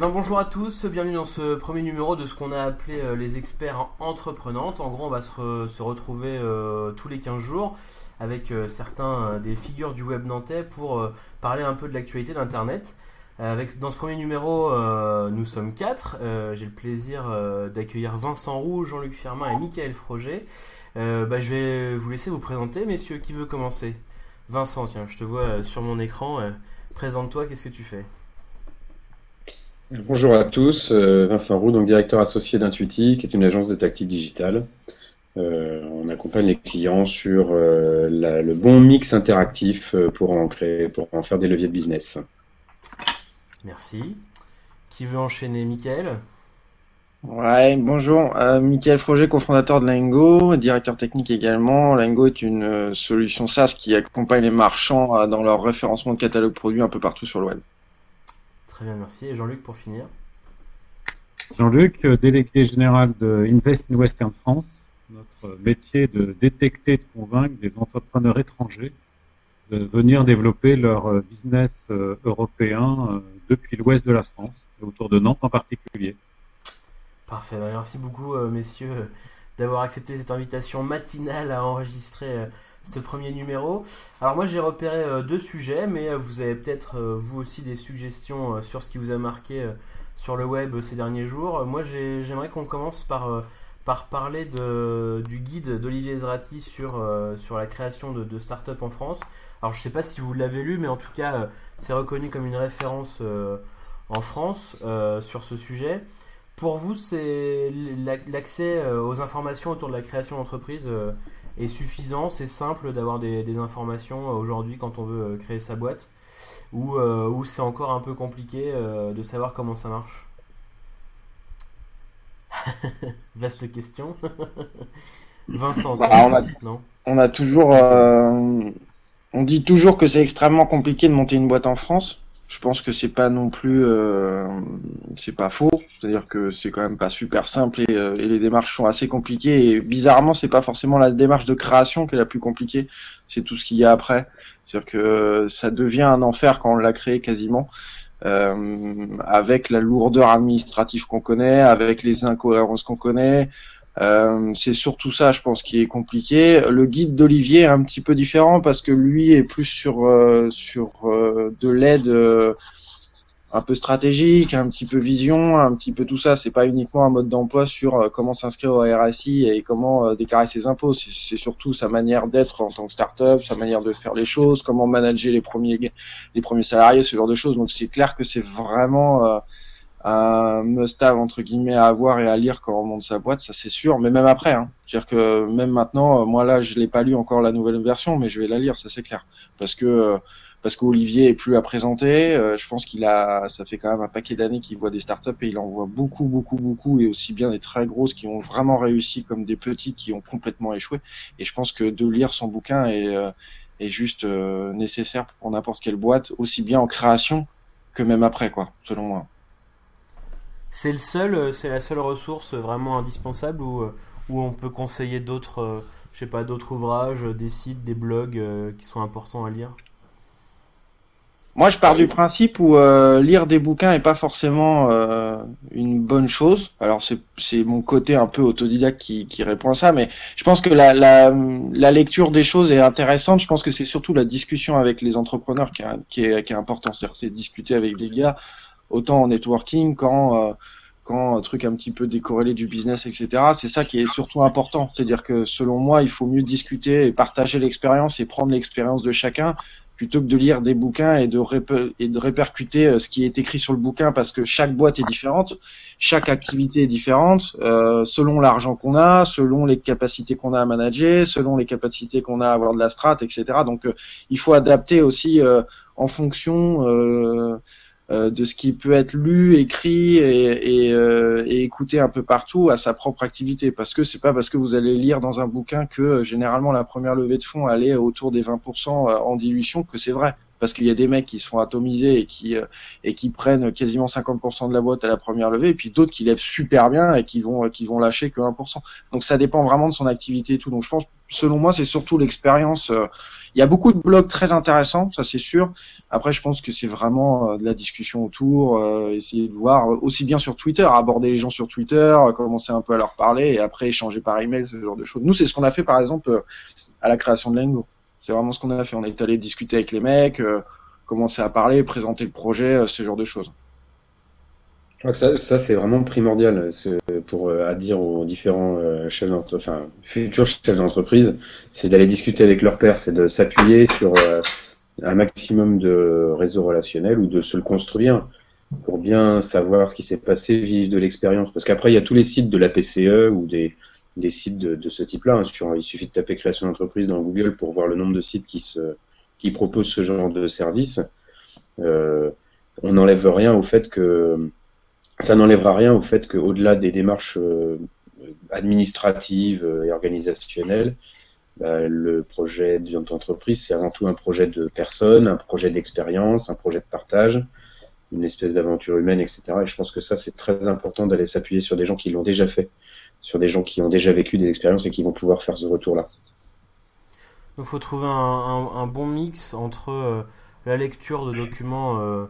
Bonjour à tous, bienvenue dans ce premier numéro de ce qu'on a appelé les experts entreprenantes. En gros, on va se retrouver tous les 15 jours avec certains des figures du web nantais pour parler un peu de l'actualité d'Internet. Dans ce premier numéro, nous sommes 4. J'ai le plaisir d'accueillir Vincent Roux, Jean-Luc Firmin et Michael Froger. Je vais vous laisser vous présenter, messieurs. Qui veut commencer? Vincent, tiens, je te vois sur mon écran. Présente-toi, qu'est-ce que tu fais? Bonjour à tous, Vincent Roux, donc directeur associé d'Intuiti, qui est une agence de tactique digitale. On accompagne les clients sur le bon mix interactif pour en faire des leviers de business. Merci. Qui veut enchaîner? Michael? Ouais, bonjour, Michael Froger, cofondateur de Lingo, directeur technique également. Lingo est une solution SaaS qui accompagne les marchands dans leur référencement de catalogue produits un peu partout sur le web. Très bien, merci. Et Jean-Luc pour finir? Jean-Luc, délégué général de Invest in Western France. Notre métier est de détecter et de convaincre des entrepreneurs étrangers de venir développer leur business européen depuis l'ouest de la France, et autour de Nantes en particulier. Parfait, merci beaucoup messieurs d'avoir accepté cette invitation matinale à enregistrer ce premier numéro. Alors moi j'ai repéré deux sujets, mais vous avez peut-être vous aussi des suggestions sur ce qui vous a marqué sur le web ces derniers jours. Moi j'aimerais qu'on commence par parler du guide d'Olivier Ezrati sur la création de start-up en France. Alors je ne sais pas si vous l'avez lu, mais en tout cas c'est reconnu comme une référence en France sur ce sujet. Pour vous, c'est l'accès aux informations autour de la création d'entreprise est suffisant, c'est simple d'avoir des informations aujourd'hui quand on veut créer sa boîte, ou c'est encore un peu compliqué de savoir comment ça marche? Vaste question. Vincent, non? On a toujours, on dit toujours que c'est extrêmement compliqué de monter une boîte en France. Je pense que c'est pas non plus, c'est pas faux. C'est-à-dire que c'est quand même pas super simple et les démarches sont assez compliquées. Et bizarrement, c'est pas forcément la démarche de création qui est la plus compliquée. C'est tout ce qu'il y a après. C'est-à-dire que ça devient un enfer quand on l'a créé quasiment, avec la lourdeur administrative qu'on connaît, avec les incohérences qu'on connaît. C'est surtout ça, je pense, qui est compliqué. Le guide d'Olivier est un petit peu différent parce que lui est plus sur de l'aide un peu stratégique, un petit peu vision, un petit peu tout ça. C'est pas uniquement un mode d'emploi sur comment s'inscrire au RSI et comment déclarer ses impôts. C'est surtout sa manière d'être en tant que start-up, sa manière de faire les choses, comment manager les premiers salariés, ce genre de choses. Donc c'est clair que c'est vraiment un must-have entre guillemets à avoir et à lire quand on monte sa boîte, ça c'est sûr, mais même après, hein. C'est-à-dire que même maintenant, moi là je l'ai pas lu encore la nouvelle version, mais je vais la lire, ça c'est clair, parce qu'Olivier est plus à présenter. Je pense ça fait quand même un paquet d'années qu'il voit des startups et il en voit beaucoup, et aussi bien des très grosses qui ont vraiment réussi comme des petites qui ont complètement échoué. Et je pense que de lire son bouquin est juste nécessaire pour n'importe quelle boîte, aussi bien en création que même après, quoi, selon moi. C'est la seule ressource vraiment indispensable où on peut conseiller d'autres, je sais pas, d'autres ouvrages, des sites, des blogs qui sont importants à lire? Moi, je pars du principe où lire des bouquins est pas forcément une bonne chose. Alors c'est mon côté un peu autodidacte qui répond à ça, mais je pense que la lecture des choses est intéressante. Je pense que c'est surtout la discussion avec les entrepreneurs qui est important. C'est-à-dire c'est discuter avec des gars autant en networking quand truc un petit peu décorrélé du business, etc. C'est ça qui est surtout important. C'est-à-dire que selon moi, il faut mieux discuter et partager l'expérience et prendre l'expérience de chacun plutôt que de lire des bouquins et de répercuter ce qui est écrit sur le bouquin, parce que chaque boîte est différente, chaque activité est différente, selon l'argent qu'on a, selon les capacités qu'on a à manager, selon les capacités qu'on a à avoir de la strat, etc. Donc il faut adapter aussi en fonction de ce qui peut être lu, écrit et écouté un peu partout à sa propre activité, parce que c'est pas parce que vous allez lire dans un bouquin que généralement la première levée de fonds elle est autour des 20% en dilution que c'est vrai, parce qu'il y a des mecs qui se font atomiser et qui prennent quasiment 50% de la boîte à la première levée, et puis d'autres qui lèvent super bien et qui vont lâcher que 1%. Donc ça dépend vraiment de son activité et tout. Donc je pense selon moi, c'est surtout l'expérience. Il y a beaucoup de blogs très intéressants, ça c'est sûr. Après, je pense que c'est vraiment de la discussion autour, essayer de voir aussi bien sur Twitter, aborder les gens sur Twitter, commencer un peu à leur parler et après échanger par email, ce genre de choses. Nous, c'est ce qu'on a fait par exemple à la création de Lengo. C'est vraiment ce qu'on a fait. On est allé discuter avec les mecs, commencer à parler, présenter le projet, ce genre de choses. Je crois que ça c'est vraiment primordial pour à dire aux différents futurs chefs d'entreprise, c'est d'aller discuter avec leurs pairs, c'est de s'appuyer sur un maximum de réseau relationnel ou de se le construire pour bien savoir ce qui s'est passé, vivre de l'expérience. Parce qu'après, il y a tous les sites de la PCE ou des sites de ce type-là. Hein. Il suffit de taper création d'entreprise dans Google pour voir le nombre de sites qui proposent ce genre de service. On n'enlève rien au fait que ça n'enlèvera rien au fait qu'au-delà des démarches administratives et organisationnelles, le projet d'entreprise, c'est avant tout un projet de personne, un projet d'expérience, un projet de partage, une espèce d'aventure humaine, etc. Et je pense que ça, c'est très important d'aller s'appuyer sur des gens qui l'ont déjà fait, sur des gens qui ont déjà vécu des expériences et qui vont pouvoir faire ce retour-là. Donc il faut trouver un bon mix entre la lecture de documents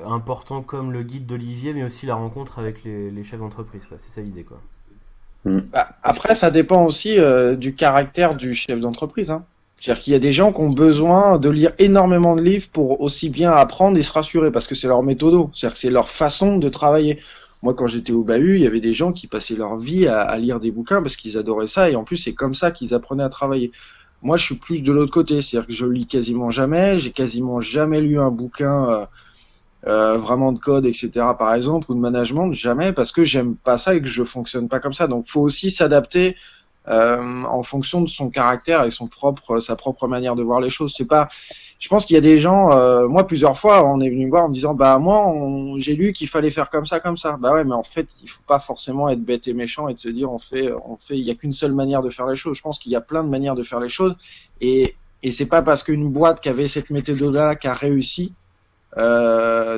importants comme le guide d'Olivier, mais aussi la rencontre avec les chefs d'entreprise, quoi. C'est ça l'idée, quoi. Après, ça dépend aussi du caractère du chef d'entreprise. Hein. C'est-à-dire qu'il y a des gens qui ont besoin de lire énormément de livres pour aussi bien apprendre et se rassurer, parce que c'est leur méthodo, c'est-à-dire que c'est leur façon de travailler. Moi, quand j'étais au bahut, il y avait des gens qui passaient leur vie à lire des bouquins parce qu'ils adoraient ça, et en plus, c'est comme ça qu'ils apprenaient à travailler. Moi, je suis plus de l'autre côté, c'est-à-dire que je lis quasiment jamais, j'ai quasiment jamais lu un bouquin vraiment de code, etc. par exemple, ou de management, jamais, parce que j'aime pas ça et que je fonctionne pas comme ça. Donc, faut aussi s'adapter en fonction de son caractère et sa propre manière de voir les choses. C'est pas, je pense qu'il y a des gens, moi plusieurs fois, on est venu me voir en me disant, bah moi, j'ai lu qu'il fallait faire comme ça, comme ça. Bah ouais, mais en fait, il faut pas forcément être bête et méchant et de se dire, il y a qu'une seule manière de faire les choses. Je pense qu'il y a plein de manières de faire les choses et c'est pas parce qu'une boîte qui avait cette méthode-là qui a réussi.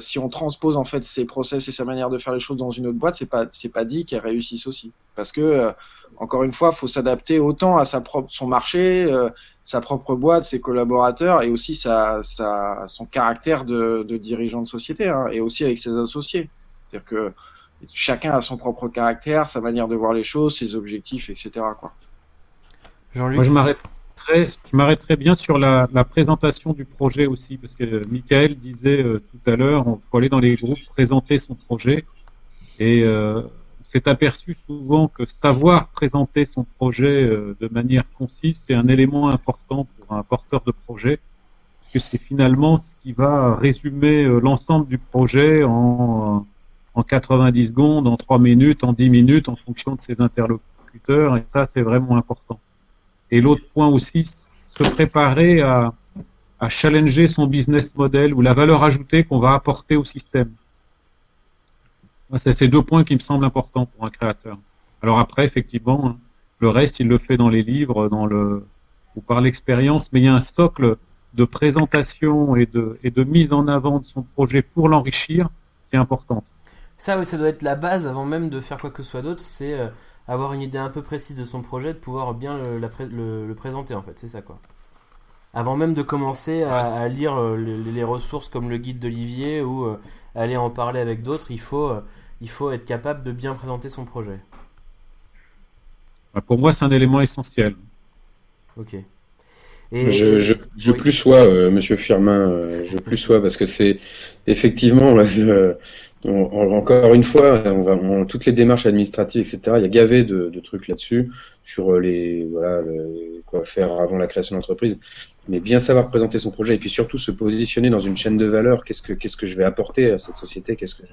Si on transpose en fait ses process et sa manière de faire les choses dans une autre boîte, c'est pas dit qu'elle réussisse aussi. Parce que encore une fois, faut s'adapter autant à son marché, sa propre boîte, ses collaborateurs et aussi son caractère de dirigeant de société, hein, et aussi avec ses associés. C'est-à-dire que chacun a son propre caractère, sa manière de voir les choses, ses objectifs, etc. quoi. Jean-Luc. Moi, je m'arrêterai bien sur la présentation du projet aussi, parce que Michael disait tout à l'heure, il faut aller dans les groupes, présenter son projet. Et on s'est aperçu souvent que savoir présenter son projet de manière concise, c'est un élément important pour un porteur de projet, parce que c'est finalement ce qui va résumer l'ensemble du projet en 90 secondes, en 3 minutes, en 10 minutes, en fonction de ses interlocuteurs. Et ça, c'est vraiment important. Et l'autre point aussi, se préparer à challenger son business model ou la valeur ajoutée qu'on va apporter au système. C'est ces 2 points qui me semblent importants pour un créateur. Alors après, effectivement, le reste, il le fait dans les livres, ou par l'expérience, mais il y a un socle de présentation et de mise en avant de son projet pour l'enrichir qui est important. Ça, oui, ça doit être la base avant même de faire quoi que ce soit d'autre, c'est avoir une idée un peu précise de son projet, de pouvoir bien le présenter en fait, c'est ça quoi. Avant même de commencer à lire les ressources comme le guide d'Olivier ou aller en parler avec d'autres, il faut être capable de bien présenter son projet. Pour moi, c'est un élément essentiel. Ok. Je plus sois, Monsieur Firmin, je plus sois parce que c'est effectivement encore une fois, toutes les démarches administratives, etc. Il y a gavé de trucs là-dessus sur quoi faire avant la création d'entreprise, mais bien savoir présenter son projet et puis surtout se positionner dans une chaîne de valeur. Qu'est-ce que je vais apporter à cette société? Qu'est-ce que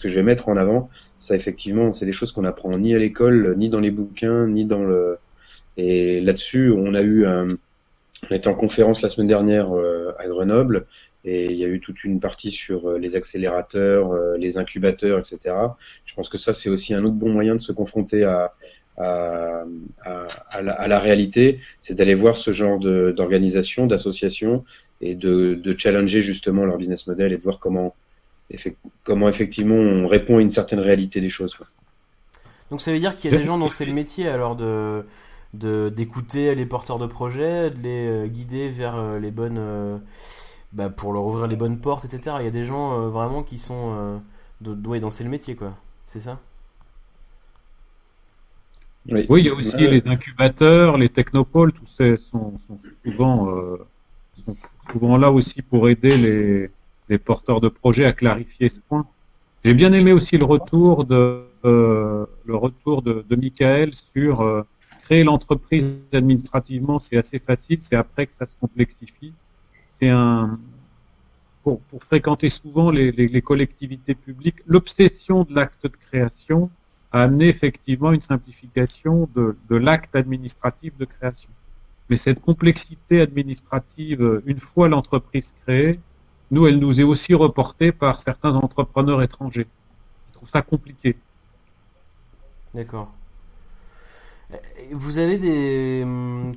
je vais mettre en avant? Ça, effectivement, c'est des choses qu'on apprend ni à l'école, ni dans les bouquins, ni dans le. Et là-dessus, on était en conférence la semaine dernière à Grenoble. Et il y a eu toute une partie sur les accélérateurs, les incubateurs, etc. Je pense que ça, c'est aussi un autre bon moyen de se confronter à la réalité, c'est d'aller voir ce genre d'organisation, d'association, et de challenger justement leur business model et de voir comment effectivement on répond à une certaine réalité des choses, quoi. Donc ça veut dire qu'il y a des gens dont c'est le métier alors d'écouter les porteurs de projets, de les guider vers les bonnes, pour leur ouvrir les bonnes portes, etc. Il y a des gens vraiment qui sont ouais, dans le métier, quoi. C'est ça? Oui, il y a aussi les incubateurs, les technopoles, tous ces sont souvent là aussi pour aider les porteurs de projets à clarifier ce point. J'ai bien aimé aussi le retour de Michael sur créer l'entreprise administrativement, c'est assez facile, c'est après que ça se complexifie. C'est pour fréquenter souvent les collectivités publiques, l'obsession de l'acte de création a amené effectivement une simplification de l'acte administratif de création. Mais cette complexité administrative, une fois l'entreprise créée, nous, elle nous est aussi reportée par certains entrepreneurs étrangers. Ils trouvent ça compliqué. D'accord. Vous avez des noms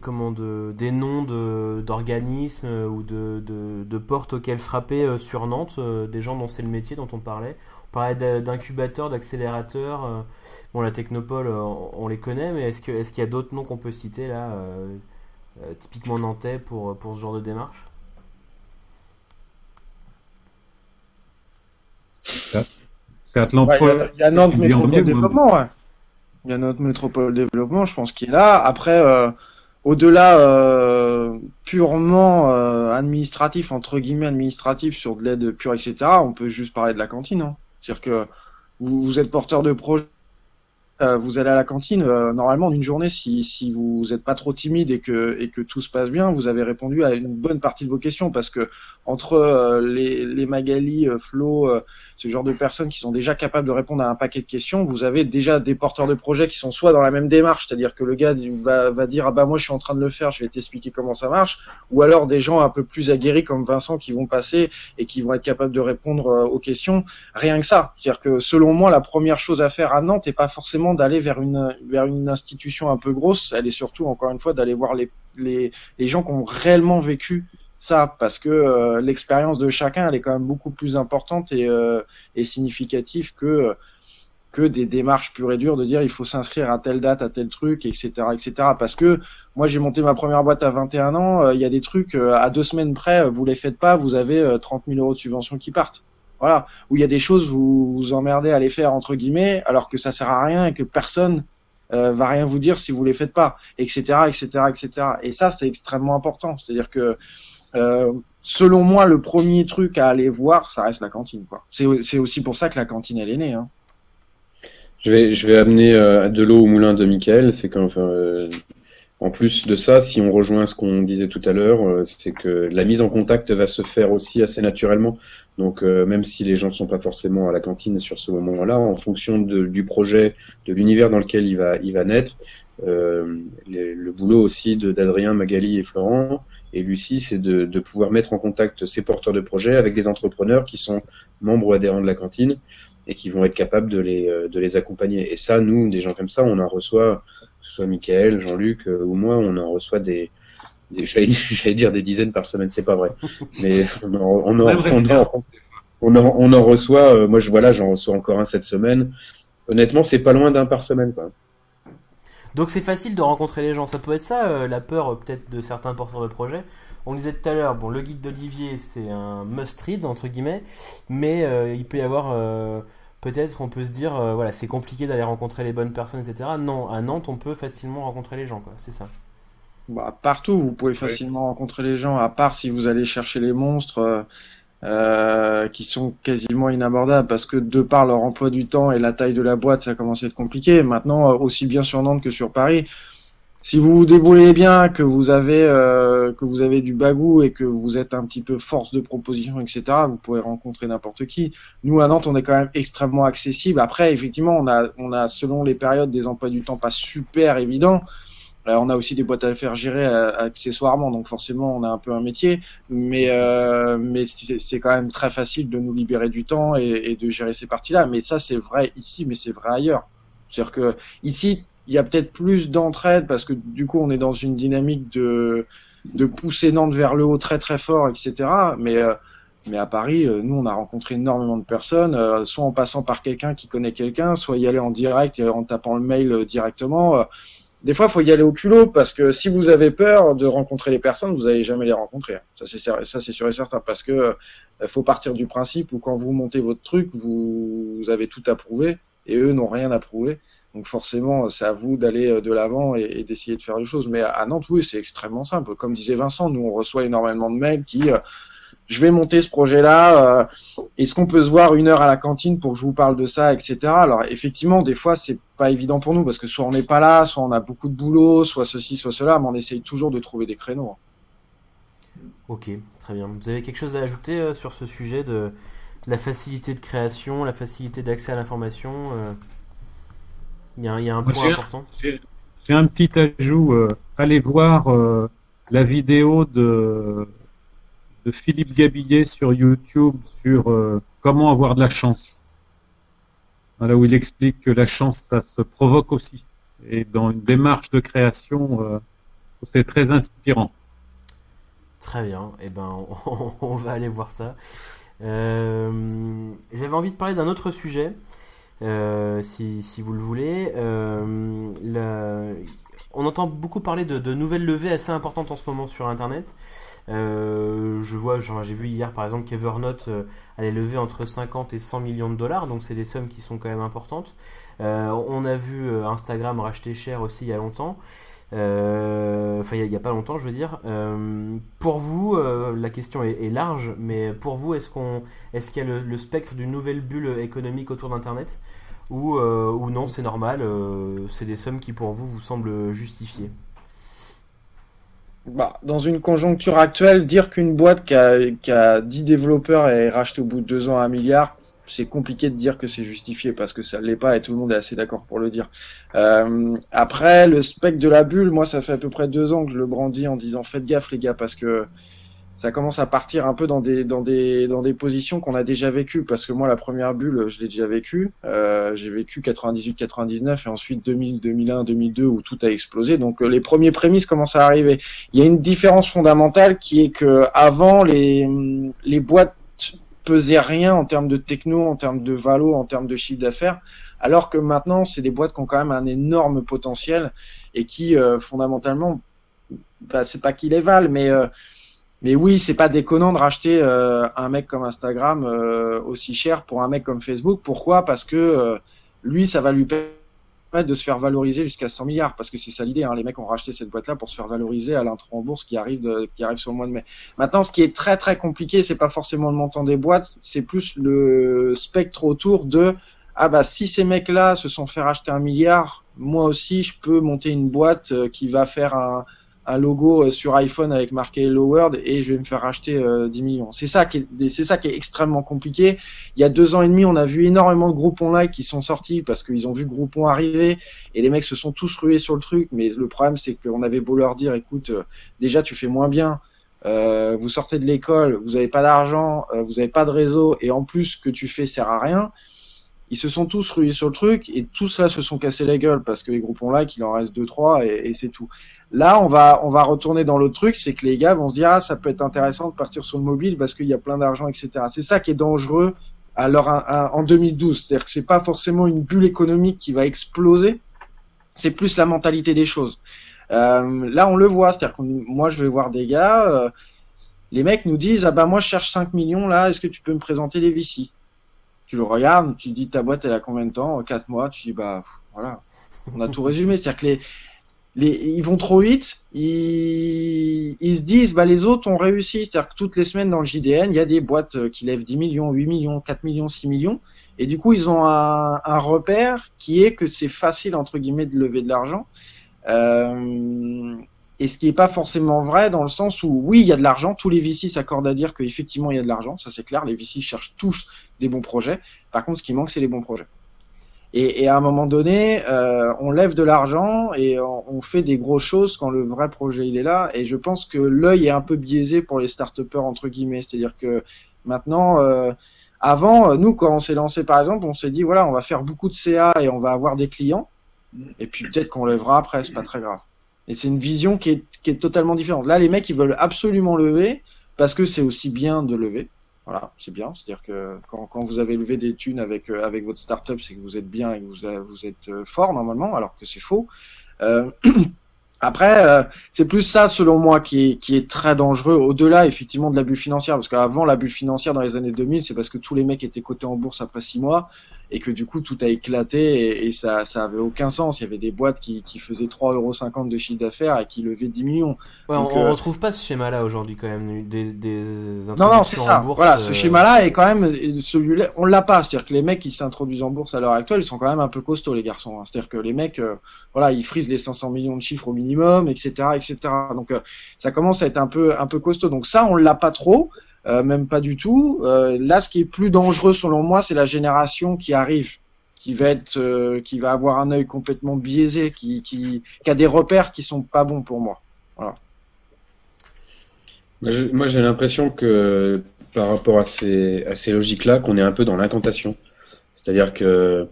d'organismes ou de portes auxquelles frapper sur Nantes, des gens dont c'est le métier dont on parlait. On parlait d'incubateurs, d'accélérateurs. Bon, la Technopole, on les connaît, mais est-ce qu'il y a d'autres noms qu'on peut citer là, typiquement nantais pour ce genre de démarche? C'est Atlantpol. Il y a Nantes Métropole Développement, ouais. Il y a notre métropole développement, je pense, qui est là. Après, au-delà purement administratif, entre guillemets administratif, sur de l'aide pure, etc., on peut juste parler de la cantine. Hein. C'est-à-dire que vous êtes porteur de projet, vous allez à la cantine, normalement, en une journée, si vous n'êtes pas trop timide et que tout se passe bien, vous avez répondu à une bonne partie de vos questions, parce que entre les Magali, Flo, ce genre de personnes qui sont déjà capables de répondre à un paquet de questions, vous avez déjà des porteurs de projets qui sont soit dans la même démarche, c'est-à-dire que le gars va dire ah bah moi je suis en train de le faire, je vais t'expliquer comment ça marche, ou alors des gens un peu plus aguerris comme Vincent qui vont passer et qui vont être capables de répondre aux questions. Rien que ça, c'est-à-dire que selon moi la première chose à faire à Nantes n'est pas forcément d'aller vers une institution un peu grosse, elle est surtout encore une fois d'aller voir les gens qui ont réellement vécu ça, parce que l'expérience de chacun elle est quand même beaucoup plus importante et significative que des démarches pures et dures de dire il faut s'inscrire à telle date, à tel truc, etc., etc. Parce que moi j'ai monté ma première boîte à 21 ans, il y a des trucs à 2 semaines près, vous les faites pas, vous avez 30 000 euros de subvention qui partent. Voilà, où il y a des choses vous vous emmerdez à les faire entre guillemets, alors que ça sert à rien et que personne va rien vous dire si vous les faites pas, etc., etc., etc. Et ça c'est extrêmement important, c'est-à-dire que selon moi, le premier truc à aller voir, ça reste la cantine, quoi. C'est aussi pour ça que la cantine, elle est née, hein. Je vais amener de l'eau au moulin de Michael. C'est en plus de ça, si on rejoint ce qu'on disait tout à l'heure, c'est que la mise en contact va se faire aussi assez naturellement. Donc, même si les gens ne sont pas forcément à la cantine sur ce moment-là, en fonction du projet, de l'univers dans lequel il va naître, le boulot aussi d'Adrien, Magali et Florent et Lucie, c'est de pouvoir mettre en contact ces porteurs de projets avec des entrepreneurs qui sont membres ou adhérents de la cantine et qui vont être capables de les accompagner. Et ça, nous, des gens comme ça, on en reçoit, que ce soit Mickaël, Jean-Luc ou moi, on en reçoit j'allais dire des dizaines par semaine, c'est pas vrai. Mais on en reçoit, moi j'en reçois encore un cette semaine. Honnêtement, c'est pas loin d'un par semaine, quoi. Donc c'est facile de rencontrer les gens. Ça peut être ça, la peur peut-être de certains porteurs de projets. On le disait tout à l'heure, bon, le guide d'Olivier, c'est un must-read, entre guillemets, mais il peut y avoir, peut-être, on peut se dire, voilà, c'est compliqué d'aller rencontrer les bonnes personnes, etc. Non, à Nantes, on peut facilement rencontrer les gens, quoi. C'est ça. Bah, partout, vous pouvez facilement rencontrer les gens, à part si vous allez chercher les monstres qui sont quasiment inabordables, parce que de par leur emploi du temps et la taille de la boîte, ça commence à être compliqué. Maintenant, aussi bien sur Nantes que sur Paris, si vous vous débrouillez bien, que vous avez du bagou et que vous êtes un petit peu force de proposition, etc., vous pouvez rencontrer n'importe qui. Nous, à Nantes, on est quand même extrêmement accessible. Après, effectivement, on a selon les périodes des emplois du temps pas super évidents. On a aussi des boîtes à faire gérer accessoirement, donc forcément on a un peu un métier, mais c'est quand même très facile de nous libérer du temps et de gérer ces parties-là. Mais ça c'est vrai ici, mais c'est vrai ailleurs. C'est-à-dire que ici il y a peut-être plus d'entraide parce que du coup on est dans une dynamique de pousser Nantes vers le haut très très fort, etc. Mais à Paris, nous on a rencontré énormément de personnes, soit en passant par quelqu'un qui connaît quelqu'un, soit y aller en direct en tapant le mail directement. des fois, il faut y aller au culot parce que si vous avez peur de rencontrer les personnes, vous n'allez jamais les rencontrer. Ça, c'est sûr et certain parce que faut partir du principe où quand vous montez votre truc, vous avez tout à prouver et eux n'ont rien à prouver. Donc forcément, c'est à vous d'aller de l'avant et d'essayer de faire les choses. Mais à Nantes, oui, c'est extrêmement simple. Comme disait Vincent, nous, on reçoit énormément de mails qui je vais monter ce projet-là. Est-ce qu'on peut se voir 1 heure à la cantine pour que je vous parle de ça, etc. Alors effectivement, des fois, c'est pas évident pour nous parce que soit on n'est pas là, soit on a beaucoup de boulot, soit ceci, soit cela, mais on essaye toujours de trouver des créneaux. Ok, très bien. Vous avez quelque chose à ajouter sur ce sujet de la facilité de création, la facilité d'accès à l'information il y a un Moi, point important. J'ai un petit ajout. Allez voir la vidéo de Philippe Gabillet sur YouTube sur comment avoir de la chance. Voilà, où il explique que la chance, ça se provoque aussi. Et dans une démarche de création, c'est très inspirant. Très bien, eh ben, on va aller voir ça. J'avais envie de parler d'un autre sujet, si vous le voulez. On entend beaucoup parler de nouvelles levées assez importantes en ce moment sur Internet. J'ai vu hier par exemple qu'Evernote allait lever entre 50 et 100 millions de dollars, donc c'est des sommes qui sont quand même importantes. On a vu Instagram racheter cher aussi il y a longtemps. Enfin, il n'y a pas longtemps, je veux dire. Pour vous, la question est large, mais pour vous, est-ce qu'il y a le spectre d'une nouvelle bulle économique autour d'Internet ou non, c'est normal, c'est des sommes qui pour vous semblent justifiées? Bah, dans une conjoncture actuelle, dire qu'une boîte qui a 10 développeurs est rachetée au bout de 2 ans à 1 milliard, c'est compliqué de dire que c'est justifié parce que ça l'est pas et tout le monde est assez d'accord pour le dire. Après, le spectre de la bulle, moi, ça fait à peu près 2 ans que je le brandis en disant faites gaffe les gars parce que ça commence à partir un peu dans des positions qu'on a déjà vécues. Parce que moi, la première bulle, je l'ai déjà vécue. J'ai vécu 98-99 et ensuite 2000, 2001, 2002 où tout a explosé. Donc les premiers prémices commencent à arriver. Il y a une différence fondamentale qui est que avant les boîtes pesaient rien en termes de techno, en termes de valo, en termes de chiffre d'affaires, alors que maintenant c'est des boîtes qui ont quand même un énorme potentiel et qui fondamentalement, bah, c'est pas qu'ils les valent, mais oui, c'est pas déconnant de racheter un mec comme Instagram aussi cher pour un mec comme Facebook. Pourquoi? Parce que lui, ça va lui permettre de se faire valoriser jusqu'à 100 milliards. Parce que c'est ça l'idée. Hein. Les mecs ont racheté cette boîte-là pour se faire valoriser à l'entrée en bourse qui arrive sur le mois de mai. Maintenant, ce qui est très très compliqué, c'est pas forcément le montant des boîtes, c'est plus le spectre autour de ah bah si ces mecs-là se sont fait racheter 1 milliard, moi aussi je peux monter une boîte qui va faire un logo sur iPhone avec marqué Hello World et je vais me faire racheter 10 millions. C'est ça qui est extrêmement compliqué. Il y a 2 ans et demi, on a vu énormément de Groupon Like qui sont sortis parce qu'ils ont vu Groupon arriver et les mecs se sont tous rués sur le truc. Mais le problème, c'est qu'on avait beau leur dire, écoute, déjà tu fais moins bien, vous sortez de l'école, vous avez pas d'argent, vous avez pas de réseau et en plus ce que tu fais sert à rien. Ils se sont tous rués sur le truc et tous là se sont cassés la gueule parce que les Groupon Like, il en reste 2-3 et c'est tout. Là, on va retourner dans l'autre truc, c'est que les gars vont se dire ah ça peut être intéressant de partir sur le mobile parce qu'il y a plein d'argent, etc. C'est ça qui est dangereux en 2012, c'est-à-dire que c'est pas forcément une bulle économique qui va exploser, c'est plus la mentalité des choses. Là, on le voit, c'est-à-dire que moi je vais voir des gars, les mecs nous disent ah bah moi je cherche 5 millions là, est-ce que tu peux me présenter des VC? Tu le regardes, tu dis ta boîte elle a combien de temps? 4 mois, tu dis bah voilà, on a tout résumé, c'est-à-dire que ils vont trop vite, ils se disent bah les autres ont réussi, c'est-à-dire que toutes les semaines dans le JDN, il y a des boîtes qui lèvent 10 millions, 8 millions, 4 millions, 6 millions et du coup ils ont un repère qui est que c'est facile entre guillemets de lever de l'argent. Et ce qui est pas forcément vrai dans le sens où oui, il y a de l'argent, tous les VC s'accordent à dire qu'effectivement il y a de l'argent, ça c'est clair, les VC cherchent tous des bons projets. Par contre, ce qui manque c'est les bons projets. Et à un moment donné, on lève de l'argent et on fait des grosses choses quand le vrai projet il est là. Et je pense que l'œil est un peu biaisé pour les start-upers entre guillemets, c'est-à-dire que maintenant, avant, nous quand on s'est lancé par exemple, on s'est dit voilà, on va faire beaucoup de CA et on va avoir des clients. Et puis peut-être qu'on lèvera après, c'est pas très grave. Et c'est une vision qui est totalement différente. Là, les mecs, ils veulent absolument lever parce que c'est aussi bien de lever. Voilà, c'est bien. C'est-à-dire que quand vous avez levé des thunes avec votre startup, c'est que vous êtes bien et que vous êtes fort normalement, alors que c'est faux. Euh, Après, c'est plus ça, selon moi, qui est très dangereux, au-delà, effectivement, de la bulle financière. Parce qu'avant, la bulle financière, dans les années 2000, c'est parce que tous les mecs étaient cotés en bourse après 6 mois, et que du coup, tout a éclaté, et ça avait aucun sens. Il y avait des boîtes qui faisaient 3,50 € de chiffre d'affaires et qui levaient 10 millions. Ouais, Donc, on retrouve pas ce schéma-là aujourd'hui quand même, des non, introductions c'est ça. en bourse. Voilà, ce schéma-là est quand même celui-là, on l'a pas. C'est-à-dire que les mecs qui s'introduisent en bourse à l'heure actuelle, ils sont quand même un peu costauds, les garçons. Hein. C'est-à-dire que les mecs, voilà, ils frisent les 500 millions de chiffres au minimum, etc., etc. Donc ça commence à être un peu costaud. Donc ça, on l'a pas trop, même pas du tout. Là, ce qui est plus dangereux selon moi, c'est la génération qui arrive, qui va avoir un œil complètement biaisé, qui a des repères qui sont pas bons pour moi. Voilà. Moi, j'ai l'impression que par rapport à ces logiques-là, qu'on est un peu dans l'incantation. C'est-à-dire que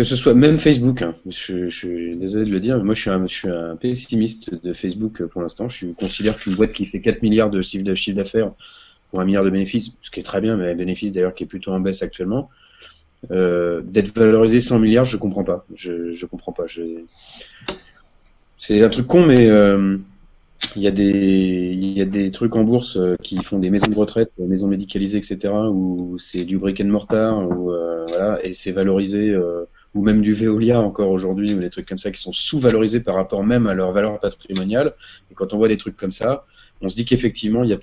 ce soit même Facebook, hein, je suis désolé de le dire, mais moi je suis un pessimiste de Facebook pour l'instant. Je considère qu'une boîte qui fait 4 milliards de chiffre d'affaires pour 1 milliard de bénéfices, ce qui est très bien, mais un bénéfice d'ailleurs qui est plutôt en baisse actuellement, d'être valorisé 100 milliards, je comprends pas. Je comprends pas. C'est un truc con, mais il y a des trucs en bourse qui font des maisons de retraite, des maisons médicalisées, etc., où c'est du brick and mortar, voilà, et c'est valorisé, ou même du Veolia encore aujourd'hui, ou des trucs comme ça qui sont sous-valorisés par rapport même à leur valeur patrimoniale. Et quand on voit des trucs comme ça, on se dit qu'effectivement, il y a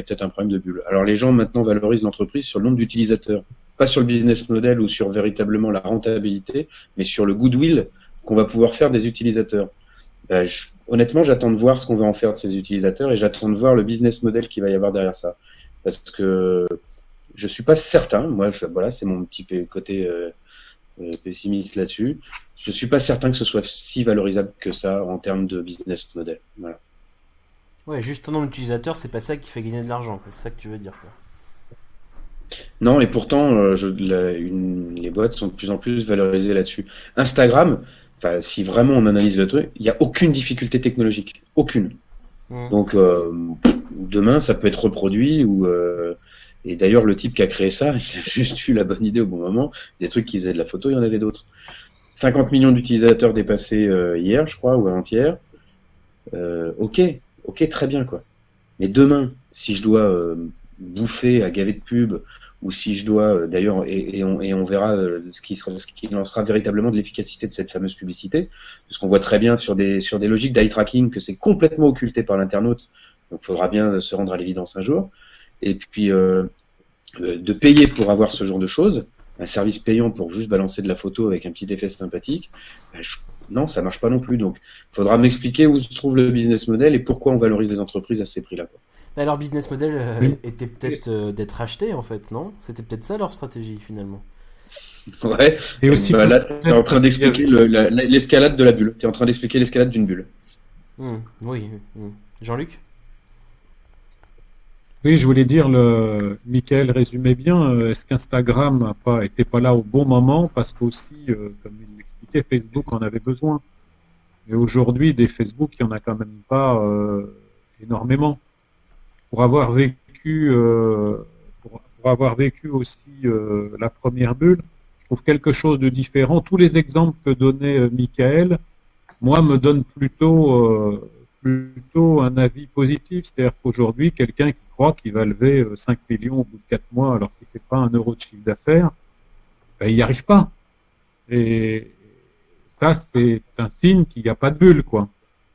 peut-être un problème de bulle. Alors les gens maintenant valorisent l'entreprise sur le nombre d'utilisateurs, pas sur le business model ou sur véritablement la rentabilité, mais sur le goodwill qu'on va pouvoir faire des utilisateurs. Honnêtement, j'attends de voir ce qu'on va en faire de ces utilisateurs et j'attends de voir le business model qu'il va y avoir derrière ça. Parce que je suis pas certain, moi, voilà, c'est mon petit côté pessimiste là-dessus. Je suis pas certain que ce soit si valorisable que ça en termes de business model. Voilà. Ouais, juste un nombre d'utilisateurs, c'est pas ça qui fait gagner de l'argent, quoi. C'est ça que tu veux dire, quoi. Non, et pourtant, les boîtes sont de plus en plus valorisées là-dessus. Instagram, enfin, si vraiment on analyse le truc, il n'y a aucune difficulté technologique, aucune. Donc demain, ça peut être reproduit et d'ailleurs le type qui a créé ça, il a juste eu la bonne idée au bon moment. Des trucs qui faisaient de la photo, il y en avait d'autres. 50 millions d'utilisateurs dépassés hier, je crois, ou avant-hier. Ok, très bien quoi. Mais demain, si je dois bouffer à gaver de pub, ou si je dois d'ailleurs et on verra ce qui lancera véritablement de l'efficacité de cette fameuse publicité, parce qu'on voit très bien sur des logiques d'eye tracking que c'est complètement occulté par l'internaute, donc il faudra bien se rendre à l'évidence un jour, et puis de payer pour avoir ce genre de choses, un service payant pour juste balancer de la photo avec un petit effet sympathique, non, ça marche pas non plus, donc il faudra m'expliquer où se trouve le business model et pourquoi on valorise les entreprises à ces prix-là, quoi. Leur business model était peut-être d'être acheté en fait, non? C'était peut-être ça leur stratégie finalement. Ouais. Et aussi là, tu es en train d'expliquer l'escalade de la bulle. Tu es en train d'expliquer l'escalade d'une bulle. Oui. Jean-Luc? Oui, je voulais dire, Michael résumait bien, est-ce qu'Instagram était pas là au bon moment parce qu'aussi, comme il l'expliquait, Facebook en avait besoin. Et aujourd'hui, des Facebook, il n'y en a quand même pas énormément. Pour avoir vécu aussi la première bulle, je trouve quelque chose de différent. Tous les exemples que donnait Michael, moi, me donnent plutôt un avis positif. C'est-à-dire qu'aujourd'hui, quelqu'un qui croit qu'il va lever 5 millions au bout de 4 mois alors qu'il ne fait pas 1 euro de chiffre d'affaires, ben, il n'y arrive pas. Et ça, c'est un signe qu'il n'y a pas de bulle, quoi.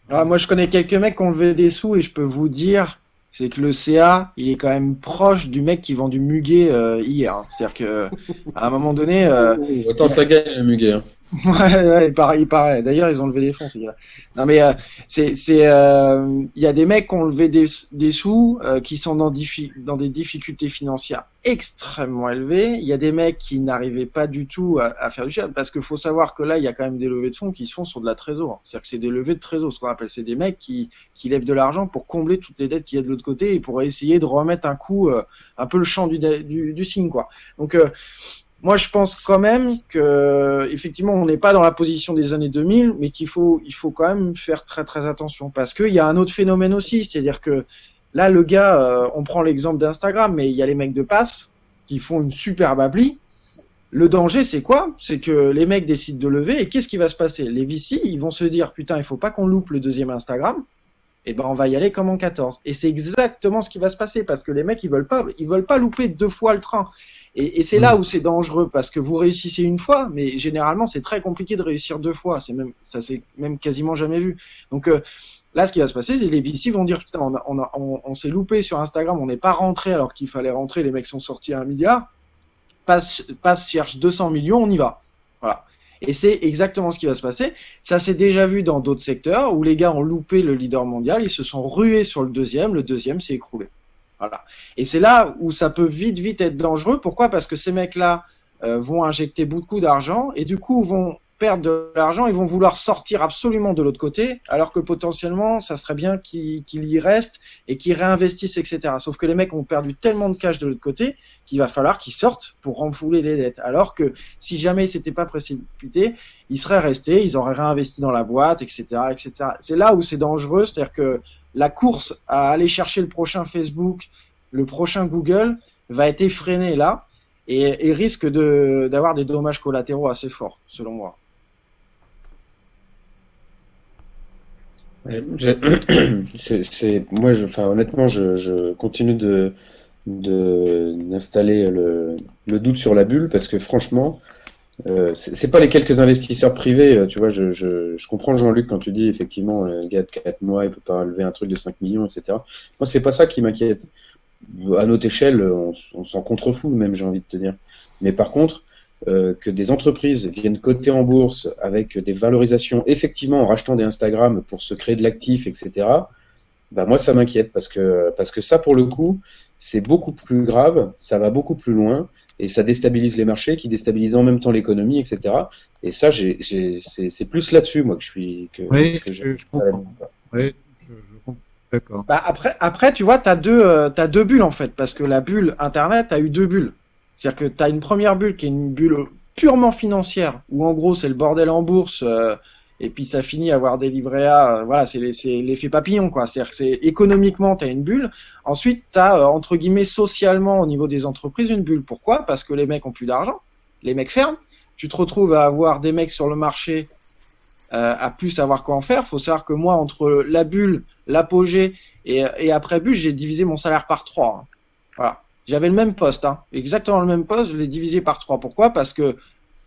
Ah, moi, je connais quelques mecs qui ont levé des sous et je peux vous dire, c'est que le CA, il est quand même proche du mec qui vend du muguet hier. Hein. C'est-à-dire que à un moment donné, autant ça gagne le muguet. Hein. Ouais, il paraît. D'ailleurs, ils ont levé des fonds, ces gars. Non, mais il y a des mecs qui ont levé des sous qui sont dans des difficultés financières extrêmement élevées. Il y a des mecs qui n'arrivaient pas du tout à faire du chiffre, parce qu'il faut savoir que là, il y a quand même des levées de fonds qui se font sur de la trésor. C'est-à-dire que c'est des levées de trésor, ce qu'on appelle. C'est des mecs qui lèvent de l'argent pour combler toutes les dettes qu'il y a de l'autre côté et pour essayer de remettre un coup, un peu le champ du signe, quoi. Donc moi, je pense quand même que, effectivement, on n'est pas dans la position des années 2000, mais il faut quand même faire très très attention, parce qu'il y a un autre phénomène aussi, c'est-à-dire que là, le gars, on prend l'exemple d'Instagram, mais il y a les mecs de passe qui font une superbe appli, le danger, c'est quoi? C'est que les mecs décident de lever et qu'est-ce qui va se passer? Les VC, ils vont se dire, putain, il faut pas qu'on loupe le deuxième Instagram. Et ben, on va y aller comme en 14. Et c'est exactement ce qui va se passer parce que les mecs, ils veulent pas louper 2 fois le train. Et c'est là où c'est dangereux parce que vous réussissez une fois, mais généralement, c'est très compliqué de réussir 2 fois. Ça s'est même quasiment jamais vu. Donc, là, ce qui va se passer, c'est que les VC vont dire, putain, on s'est loupé sur Instagram, on n'est pas rentré alors qu'il fallait rentrer, les mecs sont sortis à 1 milliard. Passe cherche 200 millions, on y va. Voilà. Et c'est exactement ce qui va se passer. Ça s'est déjà vu dans d'autres secteurs où les gars ont loupé le leader mondial, ils se sont rués sur le deuxième s'est écroulé. Voilà. Et c'est là où ça peut vite être dangereux. Pourquoi? Parce que ces mecs-là vont injecter beaucoup d'argent et du coup vont perdre de l'argent, ils vont vouloir sortir absolument de l'autre côté, alors que potentiellement, ça serait bien qu'ils y restent et qu'ils réinvestissent, etc. Sauf que les mecs ont perdu tellement de cash de l'autre côté qu'il va falloir qu'ils sortent pour renflouer les dettes. Alors que si jamais ils s'étaient pas précipités, ils seraient restés, ils auraient réinvesti dans la boîte, etc., etc. C'est là où c'est dangereux, c'est-à-dire que la course à aller chercher le prochain Facebook, le prochain Google, va être effrénée là et risque d'avoir des dommages collatéraux assez forts, selon moi. Ouais, honnêtement, je continue d'installer le doute sur la bulle parce que franchement, c'est pas les quelques investisseurs privés, tu vois, je comprends Jean-Luc quand tu dis effectivement, le gars de 4 mois, il peut pas lever un truc de 5 millions, etc. Moi, c'est pas ça qui m'inquiète. À notre échelle, on s'en contrefout même, j'ai envie de te dire. Mais par contre, que des entreprises viennent coter en bourse avec des valorisations effectivement en rachetant des Instagram pour se créer de l'actif, etc. Bah moi ça m'inquiète parce que ça pour le coup c'est beaucoup plus grave, ça va beaucoup plus loin et ça déstabilise les marchés qui déstabilisent en même temps l'économie, etc. Et ça c'est plus là-dessus moi que je suis oui, je comprends. Oui, je comprends. D'accord. Bah après tu vois t'as deux bulles en fait parce que la bulle internet a eu 2 bulles. C'est-à-dire que tu as une première bulle qui est une bulle purement financière, où en gros c'est le bordel en bourse, et puis ça finit à avoir des livrets A, voilà, c'est l'effet papillon, quoi. C'est-à-dire que c'est économiquement tu as une bulle. Ensuite, tu as entre guillemets socialement au niveau des entreprises une bulle. Pourquoi? Parce que les mecs ont plus d'argent, les mecs ferment. Tu te retrouves à avoir des mecs sur le marché à plus savoir quoi en faire. Faut savoir que moi entre la bulle, l'apogée et après bulle, j'ai divisé mon salaire par 3. Hein. Voilà. J'avais le même poste, hein, exactement le même poste, je l'ai divisé par 3. Pourquoi? Parce que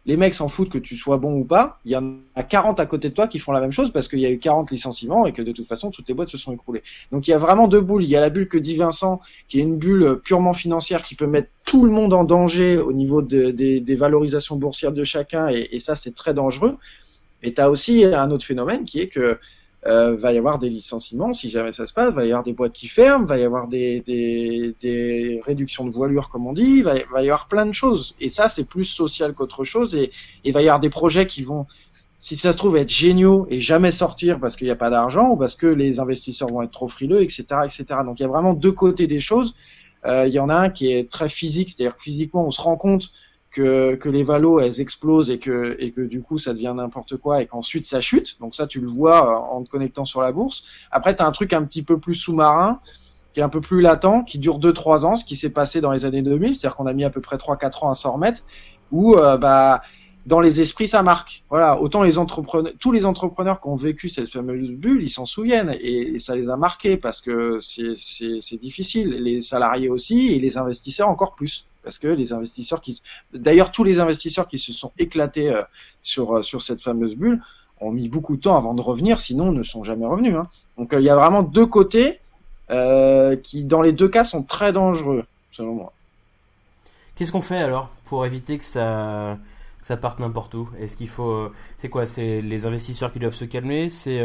les mecs s'en foutent que tu sois bon ou pas. Il y en a 40 à côté de toi qui font la même chose parce qu'il y a eu 40 licenciements et que de toute façon, toutes les boîtes se sont écroulées. Donc il y a vraiment 2 boules. Il y a la bulle que dit Vincent, qui est une bulle purement financière qui peut mettre tout le monde en danger au niveau des valorisations boursières de chacun et ça, c'est très dangereux. Et tu as aussi un autre phénomène qui est que va y avoir des licenciements si jamais ça se passe, va y avoir des boîtes qui ferment, va y avoir des réductions de voilure comme on dit, va y avoir plein de choses et ça c'est plus social qu'autre chose et va y avoir des projets qui vont, si ça se trouve, être géniaux et jamais sortir parce qu'il n'y a pas d'argent ou parce que les investisseurs vont être trop frileux, etc., etc. Donc il y a vraiment 2 côtés des choses. Il y en a un qui est très physique, c'est-à-dire que physiquement on se rend compte que les valos elles explosent et que du coup ça devient n'importe quoi et qu'ensuite ça chute. Donc ça tu le vois en te connectant sur la bourse. Après tu as un truc un petit peu plus sous-marin qui est un peu plus latent, qui dure 2-3 ans, ce qui s'est passé dans les années 2000, c'est-à-dire qu'on a mis à peu près 3-4 ans à s'en remettre, où dans les esprits ça marque. Voilà, autant tous les entrepreneurs qui ont vécu cette fameuse bulle, ils s'en souviennent et ça les a marqués parce que c'est difficile. Les salariés aussi et les investisseurs encore plus. Parce que les investisseurs d'ailleurs tous les investisseurs qui se sont éclatés sur cette fameuse bulle ont mis beaucoup de temps avant de revenir, sinon ne sont jamais revenus. Hein. Donc il y a vraiment 2 côtés qui dans les 2 cas sont très dangereux selon moi. Qu'est-ce qu'on fait alors pour éviter que ça parte n'importe où? Est-ce qu'il faut, c'est quoi? C'est les investisseurs qui doivent se calmer, c'est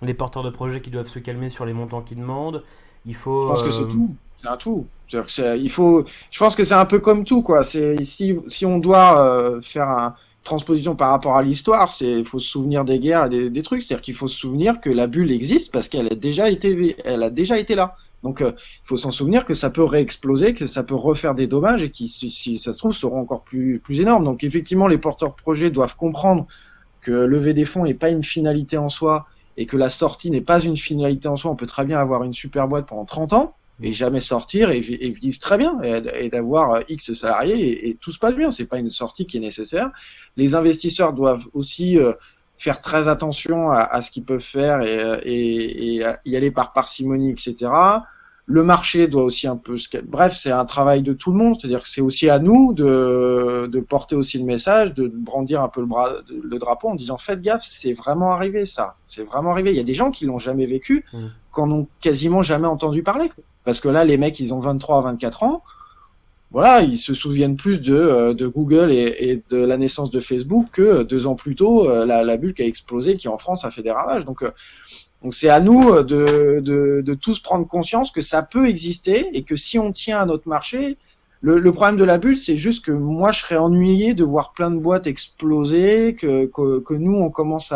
les porteurs de projets qui doivent se calmer sur les montants qu'ils demandent. Il faut. Je pense que c'est tout. C'est un tout. Je pense que c'est un peu comme tout, quoi. C'est si on doit faire une transposition par rapport à l'histoire, il faut se souvenir des guerres et des trucs. C'est-à-dire qu'il faut se souvenir que la bulle existe parce qu'elle a déjà été là. Donc, il faut s'en souvenir que ça peut réexploser, que ça peut refaire des dommages et qui, si ça se trouve, seront encore plus énormes. Donc, effectivement, les porteurs de projets doivent comprendre que lever des fonds n'est pas une finalité en soi et que la sortie n'est pas une finalité en soi. On peut très bien avoir une super boîte pendant 30 ans. et jamais sortir et vivre très bien et d'avoir X salariés et tout se passe bien. C'est pas une sortie qui est nécessaire. Les investisseurs doivent aussi faire très attention à ce qu'ils peuvent faire et y aller par parcimonie, etc. Le marché doit aussi un peu... Bref, c'est un travail de tout le monde, c'est-à-dire que c'est aussi à nous de porter aussi le message, de brandir un peu le drapeau en disant faites gaffe, c'est vraiment arrivé ça, c'est vraiment arrivé. Il y a des gens qui l'ont jamais vécu, qui en ont quasiment jamais entendu parler. Parce que là, les mecs, ils ont 23 à 24 ans, voilà, ils se souviennent plus de Google et de la naissance de Facebook que 2 ans plus tôt, la bulle qui a explosé, qui en France a fait des ravages. Donc c'est à nous de tous prendre conscience que ça peut exister et que si on tient à notre marché, le problème de la bulle, c'est juste que moi je serais ennuyé de voir plein de boîtes exploser, que nous on commence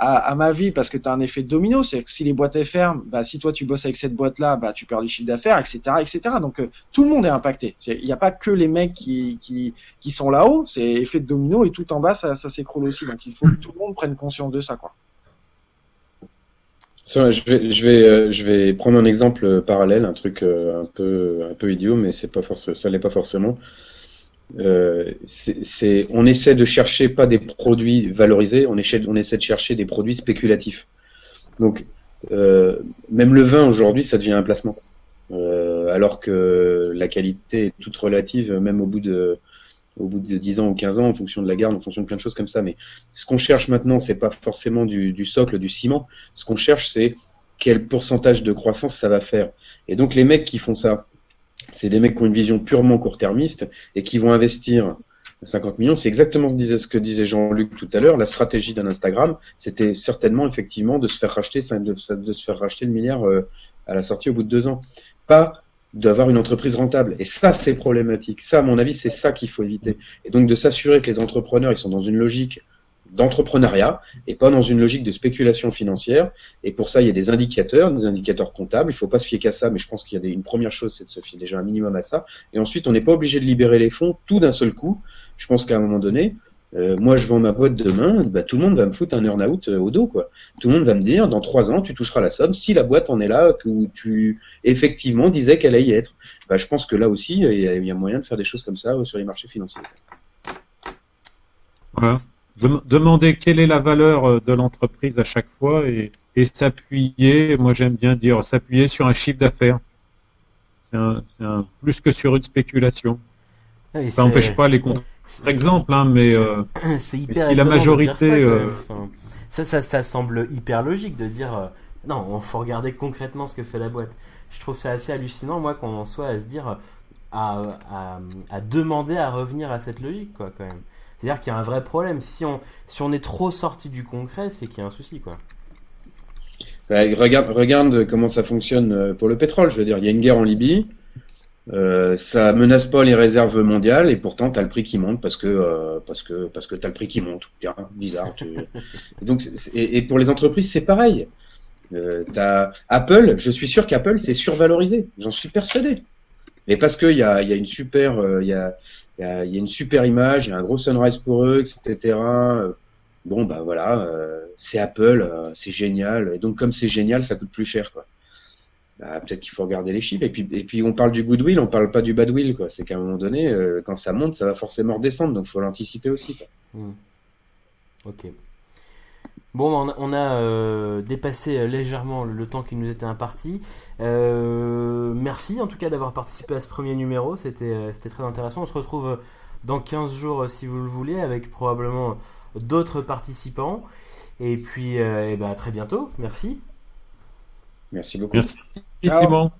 à ma vie parce que tu as un effet de domino, c'est que si les boîtes ferment, bah si toi tu bosses avec cette boîte là, bah tu perds du chiffre d'affaires, etc., etc. Donc tout le monde est impacté. Il n'y a pas que les mecs qui sont là-haut, c'est effet de domino et tout en bas ça s'écroule aussi. Donc il faut que tout le monde prenne conscience de ça, quoi. Je vais prendre un exemple parallèle, un truc un peu idiot, mais c'est pas forcément, ça l'est pas forcément. On essaie de chercher pas des produits valorisés, on essaie de chercher des produits spéculatifs. Donc même le vin aujourd'hui, ça devient un placement, alors que la qualité est toute relative, même au bout de 10 ans ou 15 ans, en fonction de la garde, en fonction de plein de choses comme ça. Mais ce qu'on cherche maintenant, c'est pas forcément du socle, du ciment. Ce qu'on cherche, c'est quel pourcentage de croissance ça va faire. Et donc, les mecs qui font ça, c'est des mecs qui ont une vision purement court-termiste et qui vont investir 50 millions. C'est exactement ce que disait Jean-Luc tout à l'heure. La stratégie d'un Instagram, c'était certainement, effectivement, de se faire racheter le milliard à la sortie au bout de 2 ans. Pas d'avoir une entreprise rentable. Et ça, c'est problématique. Ça, à mon avis, c'est ça qu'il faut éviter. Et donc, de s'assurer que les entrepreneurs, ils sont dans une logique d'entrepreneuriat et pas dans une logique de spéculation financière. Et pour ça, il y a des indicateurs comptables. Il faut pas se fier qu'à ça, mais je pense qu'il y a une première chose, c'est de se fier déjà un minimum à ça. Et ensuite, on n'est pas obligé de libérer les fonds tout d'un seul coup. Je pense qu'à un moment donné, moi, je vends ma boîte demain, bah, tout le monde va me foutre un earn-out au dos, quoi. Tout le monde va me dire, dans 3 ans, tu toucheras la somme si la boîte en est là, que tu effectivement disais qu'elle allait y être. Bah, je pense que là aussi, il y a moyen de faire des choses comme ça sur les marchés financiers. Voilà. Demander quelle est la valeur de l'entreprise à chaque fois et s'appuyer, moi j'aime bien dire, s'appuyer sur un chiffre d'affaires. C'est plus que sur une spéculation. Oui, ça n'empêche pas les contre-exemples, hein, mais c'est hyper si la majorité. Ça semble hyper logique de dire non, il faut regarder concrètement ce que fait la boîte. Je trouve ça assez hallucinant, moi, qu'on en soit à se dire à demander à revenir à cette logique, quoi, quand même. C'est-à-dire qu'il y a un vrai problème. Si on est trop sorti du concret, c'est qu'il y a un souci, quoi. Regarde comment ça fonctionne pour le pétrole. Je veux dire, il y a une guerre en Libye, ça menace pas les réserves mondiales et pourtant t'as le prix qui monte parce que t'as le prix qui monte. Tiens, bizarre. Donc et pour les entreprises c'est pareil. T'as Apple. Je suis sûr qu'Apple c'est survalorisé. J'en suis persuadé. Mais parce que il y a une super une super image, il y a un gros sunrise pour eux, etc. Bon, bah voilà, c'est Apple, c'est génial. Et donc, comme c'est génial, ça coûte plus cher, quoi. Bah, peut-être qu'il faut regarder les chiffres. Et puis, on parle du goodwill, on parle pas du badwill, quoi. C'est qu'à un moment donné, quand ça monte, ça va forcément redescendre. Donc, il faut l'anticiper aussi, quoi. Ok. Bon, on a dépassé légèrement le temps qui nous était imparti. Merci en tout cas d'avoir participé à ce premier numéro, c'était très intéressant. On se retrouve dans 15 jours si vous le voulez, avec probablement d'autres participants. Et puis à très bientôt, merci. Merci beaucoup. Merci Simon.